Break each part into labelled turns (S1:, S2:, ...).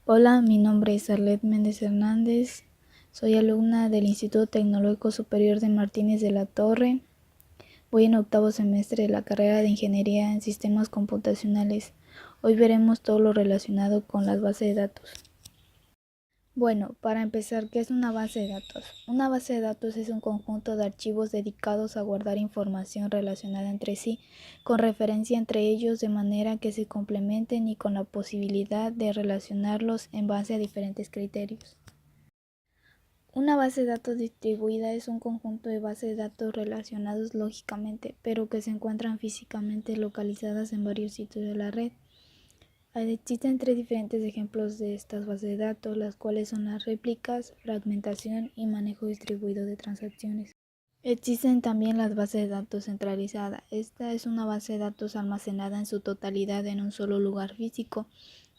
S1: Hola, mi nombre es Arlet Méndez Hernández, soy alumna del Instituto Tecnológico Superior de Martínez de la Torre. Voy en octavo semestre de la carrera de Ingeniería en Sistemas Computacionales. Hoy veremos todo lo relacionado con las bases de datos. Bueno, para empezar, ¿qué es una base de datos? Una base de datos es un conjunto de archivos dedicados a guardar información relacionada entre sí, con referencia entre ellos de manera que se complementen y con la posibilidad de relacionarlos en base a diferentes criterios. Una base de datos distribuida es un conjunto de bases de datos relacionados lógicamente, pero que se encuentran físicamente localizadas en varios sitios de la red. Existen tres diferentes ejemplos de estas bases de datos, las cuales son las réplicas, fragmentación y manejo distribuido de transacciones. Existen también las bases de datos centralizadas. Esta es una base de datos almacenada en su totalidad en un solo lugar físico,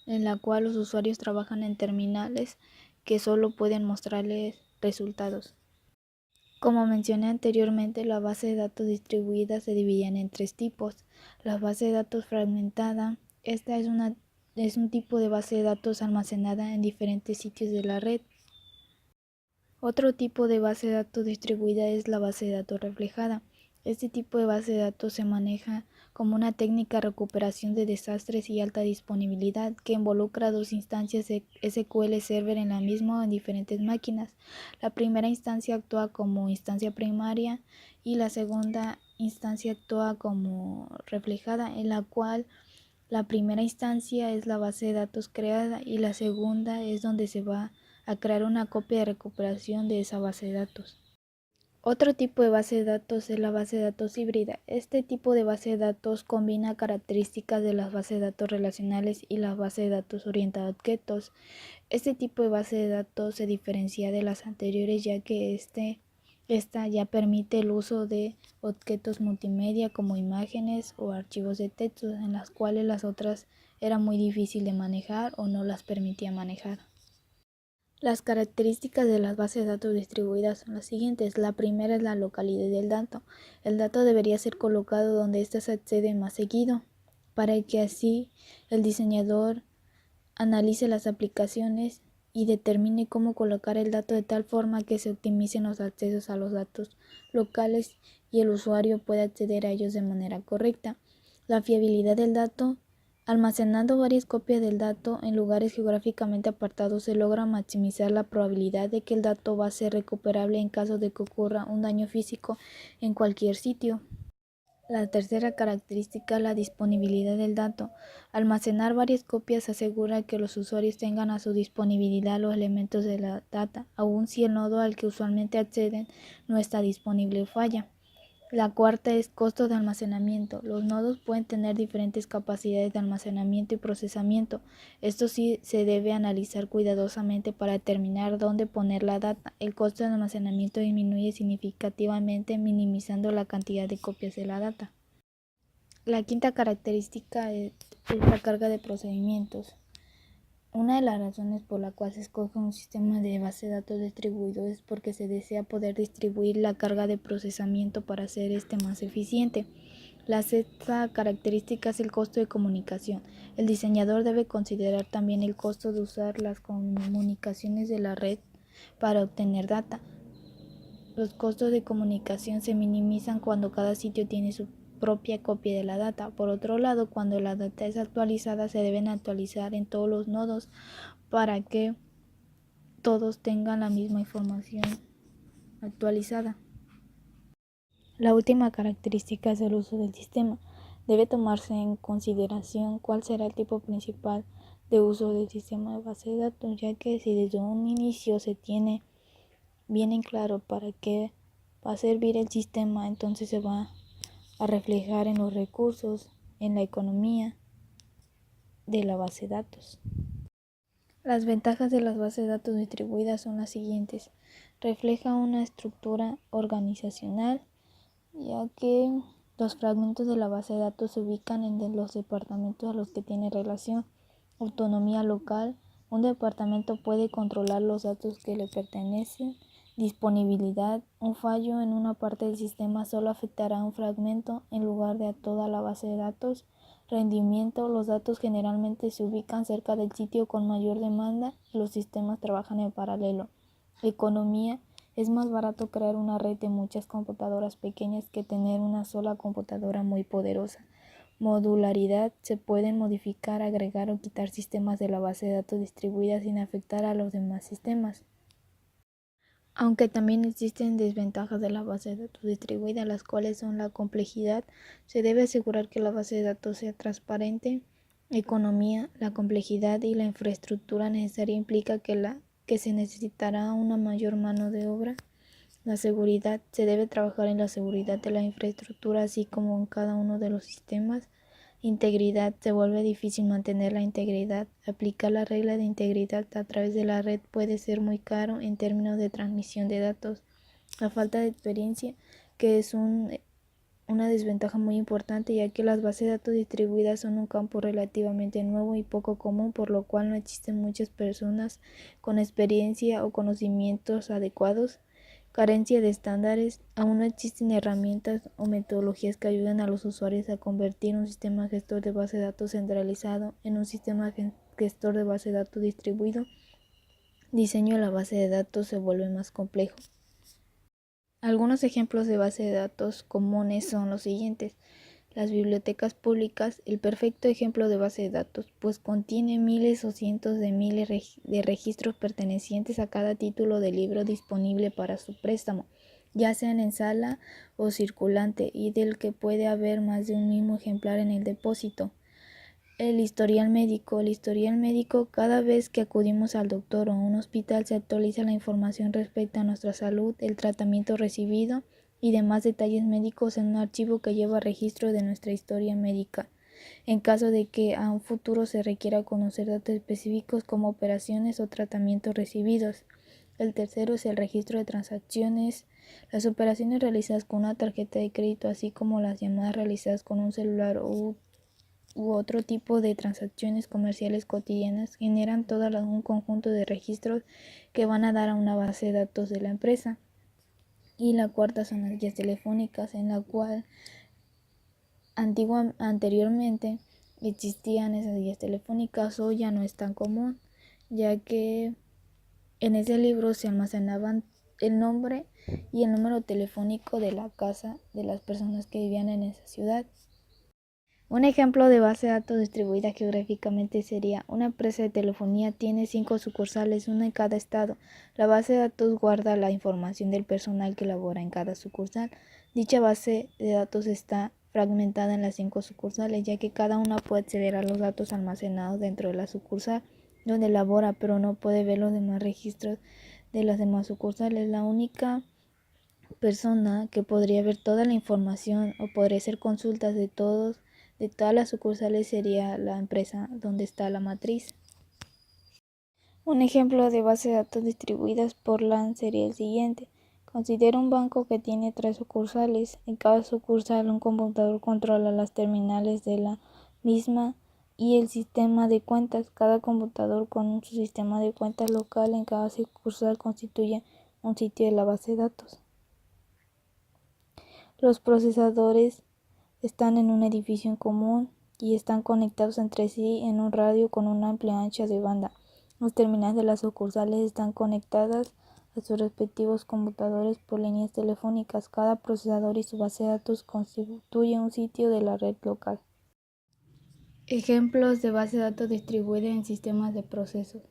S1: en la cual los usuarios trabajan en terminales que solo pueden mostrarles resultados. Como mencioné anteriormente, la base de datos distribuida se dividían en tres tipos. La base de datos fragmentada, esta es un tipo de base de datos almacenada en diferentes sitios de la red. Otro tipo de base de datos distribuida es la base de datos reflejada. Este tipo de base de datos se maneja como una técnica de recuperación de desastres y alta disponibilidad que involucra dos instancias de SQL Server en la misma o en diferentes máquinas. La primera instancia actúa como instancia primaria y la segunda instancia actúa como reflejada, en la cual la primera instancia es la base de datos creada y la segunda es donde se va a crear una copia de recuperación de esa base de datos. Otro tipo de base de datos es la base de datos híbrida. Este tipo de base de datos combina características de las bases de datos relacionales y las bases de datos orientadas a objetos. Este tipo de base de datos se diferencia de las anteriores ya que esta ya permite el uso de objetos multimedia como imágenes o archivos de texto, en las cuales las otras era muy difícil de manejar o no las permitía manejar. Las características de las bases de datos distribuidas son las siguientes. La primera es la localidad del dato. El dato debería ser colocado donde éste se accede más seguido, para que así el diseñador analice las aplicaciones y determine cómo colocar el dato de tal forma que se optimicen los accesos a los datos locales y el usuario pueda acceder a ellos de manera correcta. La fiabilidad del dato. Almacenando varias copias del dato en lugares geográficamente apartados se logra maximizar la probabilidad de que el dato va a ser recuperable en caso de que ocurra un daño físico en cualquier sitio. La tercera característica es la disponibilidad del dato. Almacenar varias copias asegura que los usuarios tengan a su disponibilidad los elementos de la data, aun si el nodo al que usualmente acceden no está disponible o falla. La cuarta es costo de almacenamiento. Los nodos pueden tener diferentes capacidades de almacenamiento y procesamiento. Esto sí se debe analizar cuidadosamente para determinar dónde poner la data. El costo de almacenamiento disminuye significativamente minimizando la cantidad de copias de la data. La quinta característica es la carga de procedimientos. Una de las razones por la cual se escoge un sistema de base de datos distribuido es porque se desea poder distribuir la carga de procesamiento para hacer más eficiente. La sexta característica es el costo de comunicación. El diseñador debe considerar también el costo de usar las comunicaciones de la red para obtener data. Los costos de comunicación se minimizan cuando cada sitio tiene su propia copia de la data. Por otro lado, cuando la data es actualizada, se deben actualizar en todos los nodos para que todos tengan la misma información actualizada. La última característica es el uso del sistema. Debe tomarse en consideración cuál será el tipo principal de uso del sistema de base de datos, ya que si desde un inicio se tiene bien en claro para qué va a servir el sistema, entonces se va a reflejar en los recursos, en la economía de la base de datos. Las ventajas de las bases de datos distribuidas son las siguientes. Refleja una estructura organizacional, ya que los fragmentos de la base de datos se ubican en los departamentos a los que tiene relación. Autonomía local. Un departamento puede controlar los datos que le pertenecen. Disponibilidad. Un fallo en una parte del sistema solo afectará a un fragmento en lugar de a toda la base de datos. Rendimiento. Los datos generalmente se ubican cerca del sitio con mayor demanda y los sistemas trabajan en paralelo. Economía. Es más barato crear una red de muchas computadoras pequeñas que tener una sola computadora muy poderosa. Modularidad. Se pueden modificar, agregar o quitar sistemas de la base de datos distribuida sin afectar a los demás sistemas. Aunque también existen desventajas de la base de datos distribuida, las cuales son la complejidad. Se debe asegurar que la base de datos sea transparente. Economía. La complejidad y la infraestructura necesaria implica que se necesitará una mayor mano de obra. La seguridad. Se debe trabajar en la seguridad de la infraestructura, así como en cada uno de los sistemas. Integridad. Se vuelve difícil mantener la integridad. Aplicar la regla de integridad a través de la red puede ser muy caro en términos de transmisión de datos. La falta de experiencia, que es una desventaja muy importante, ya que las bases de datos distribuidas son un campo relativamente nuevo y poco común, por lo cual no existen muchas personas con experiencia o conocimientos adecuados. Carencia de estándares. Aún no existen herramientas o metodologías que ayuden a los usuarios a convertir un sistema gestor de base de datos centralizado en un sistema gestor de base de datos distribuido. Diseño de la base de datos se vuelve más complejo. Algunos ejemplos de base de datos comunes son los siguientes. Las bibliotecas públicas, el perfecto ejemplo de base de datos, pues contiene miles o cientos de miles de registros pertenecientes a cada título de libro disponible para su préstamo, ya sean en sala o circulante, y del que puede haber más de un mismo ejemplar en el depósito. El historial médico. El historial médico, cada vez que acudimos al doctor o a un hospital se actualiza la información respecto a nuestra salud, el tratamiento recibido y demás detalles médicos en un archivo que lleva registro de nuestra historia médica. En caso de que a un futuro se requiera conocer datos específicos como operaciones o tratamientos recibidos. El tercero es el registro de transacciones. Las operaciones realizadas con una tarjeta de crédito, así como las llamadas realizadas con un celular u otro tipo de transacciones comerciales cotidianas generan todo un conjunto de registros que van a dar a una base de datos de la empresa. Y la cuarta son las guías telefónicas, en la cual anteriormente existían esas guías telefónicas. Hoy ya no es tan común, ya que en ese libro se almacenaban el nombre y el número telefónico de la casa de las personas que vivían en esa ciudad. Un ejemplo de base de datos distribuida geográficamente sería: una empresa de telefonía tiene 5 sucursales, una en cada estado. La base de datos guarda la información del personal que labora en cada sucursal. Dicha base de datos está fragmentada en las 5 sucursales, ya que cada una puede acceder a los datos almacenados dentro de la sucursal donde labora, pero no puede ver los demás registros de las demás sucursales. La única persona que podría ver toda la información o podría hacer consultas de todas las sucursales sería la empresa donde está la matriz. Un ejemplo de base de datos distribuidas por LAN sería el siguiente. Considera un banco que tiene 3 sucursales. En cada sucursal un computador controla las terminales de la misma y el sistema de cuentas. Cada computador con su sistema de cuentas local en cada sucursal constituye un sitio de la base de datos. Los procesadores están en un edificio en común y están conectados entre sí en un radio con una amplia ancha de banda. Los terminales de las sucursales están conectadas a sus respectivos computadores por líneas telefónicas. Cada procesador y su base de datos constituye un sitio de la red local. Ejemplos de base de datos distribuida en sistemas de procesos.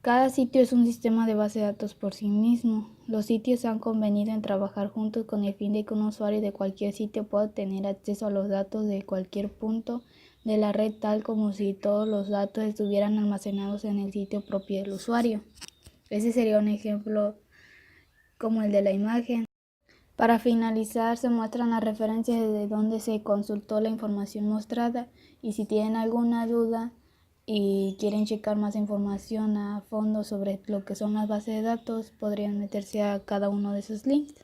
S1: Cada sitio es un sistema de base de datos por sí mismo. Los sitios han convenido en trabajar juntos con el fin de que un usuario de cualquier sitio pueda tener acceso a los datos de cualquier punto de la red, tal como si todos los datos estuvieran almacenados en el sitio propio del usuario. Ese sería un ejemplo como el de la imagen. Para finalizar, se muestran las referencias de donde se consultó la información mostrada, y si tienen alguna duda y quieren checar más información a fondo sobre lo que son las bases de datos, podrían meterse a cada uno de esos links.